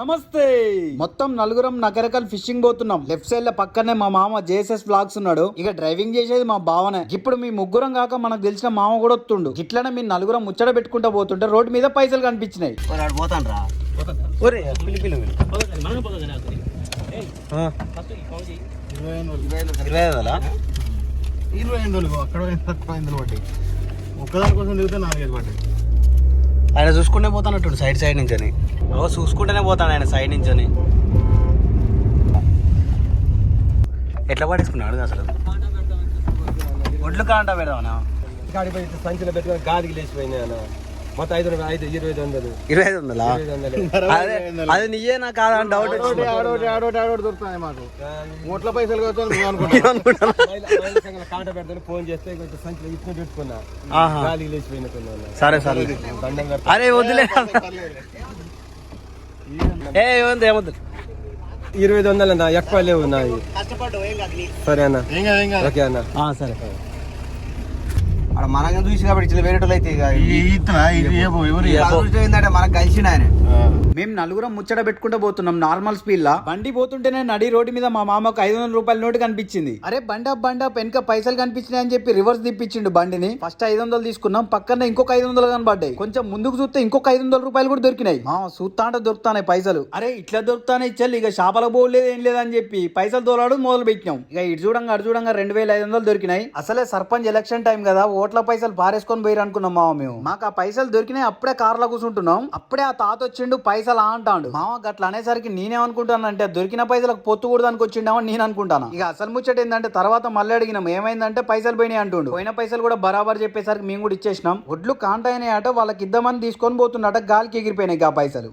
నమస్తే. మొత్తం నలుగురం నగరకల్ ఫిషింగ్ పోతున్నాం. లెఫ్ట్ సైడ్ లో పక్కనే మా మామ జేఎస్ఎస్ వ్లాగ్స్ ఉన్నాడు. ఇక డ్రైవింగ్ చేసేది మా బావనే. ఇప్పుడు మీ ముగ్గురం కాక మనకు తెలిసిన మామ కూడా వస్తుండు. ఇట్లనే మీ నలుగురం ముచ్చట పెట్టుకుంటా పోతుంటే రోడ్డు మీద పైసలు కనిపించినాయి. ఒక్కదాని కోసం తిరిగితే 4-5 పడ్డాయి. ఆయన చూసుకుంటే పోతానట్టు సైడ్ నుంచి అని చూసుకుంటేనే పోతాను ఆయన సైడ్ నుంచి అని. ఎట్లా పట్టేసుకున్నాడు అసలు? ఒడ్లు కాంట పెడదామన్నా గాడిపోయి సంచిలో పెట్టుకొని గాదికి లేచిపోయినాయి అన్న. మొత్తం 2500 అది నీయేనా కాదా అని డౌట్ దొరుకుతాయి మాకు. ఓట్ల పైసలు కాంట పెడతాను ఫోన్ చేస్తే కొంచెం సంచిలో ఇచ్చిన పెట్టుకున్నా గాలికి లేచిపోయినట్టున్నా. సరే సరే అరే వద్దులే ఏమొద్దు 2500 అన్న ఎక్కువ లేవు నావి. సరే అన్న ఓకే అన్న సరే మనకు చూసి కాబట్టి వేరే అయితే మనకు కలిసిన ఆయన. మేము నలుగురం ముచ్చట పెట్టుకుంటూ పోతున్నాం నార్మల్ స్పీడ్ లా. బండి పోతుంటేనే నడి రోడ్డు మీద మా మామకు 500 రూపాయల నోటు కనిపించింది. అరే బండ వెనక పైసలు కనిపించినాయి అని చెప్పి రివర్స్ తిప్పించిండు బండిని. ఫస్ట్ 500 తీసుకున్నాం, పక్కన ఇంకొక 500 కనబడ్డాయి. కొంచెం ముందుకు చూస్తే ఇంకొక 500 రూపాయలు కూడా దొరికినాయి. చూస్తా అంటే దొరుకుతాయి పైసలు. అరే ఇట్లా దొరుకుతానే ఇచ్చాలి ఇక షాపలకు పోలేదు ఏం లేదని చెప్పి పైసలు తోలాడు మొదలు పెట్టినాం. ఇక ఇటు చూడంగా 2500 దొరికినాయి. అసలే సర్పంచ్ ఎలక్షన్ టైం కదా, ఓట్ల పైసలు పారేసుకొని పోయి అనుకున్నాం మామ. మేము మాకు ఆ పైసలు దొరికినాయి. అప్పుడే కార్లో కూర్చుంటున్నాం. అప్పుడే ఆ తాత వచ్చిండు పైసలు అంటాడు. మామ గట్ల అనేసరికి నేనేమనుకుంటానంటే దొరికిన పైసలకు పొత్తు కూడా దానికి వచ్చిండామని నేను అనుకుంటాను. ఇక అసలు ముచ్చట ఏంటంటే తర్వాత మళ్ళీ అడిగినాం ఏమైందంటే పైసలు పోయినాయి అంటుండు. పోయిన పైసలు కూడా బరాబర్ చెప్పేసరికి మేము కూడా ఇచ్చేసినాం. ఒడ్లు కాంటాయనే ఆట వాళ్ళకి ఇద్దామని తీసుకొని పోతున్నట గాలికి ఎగిరిపోయినాయి ఆ పైసలు.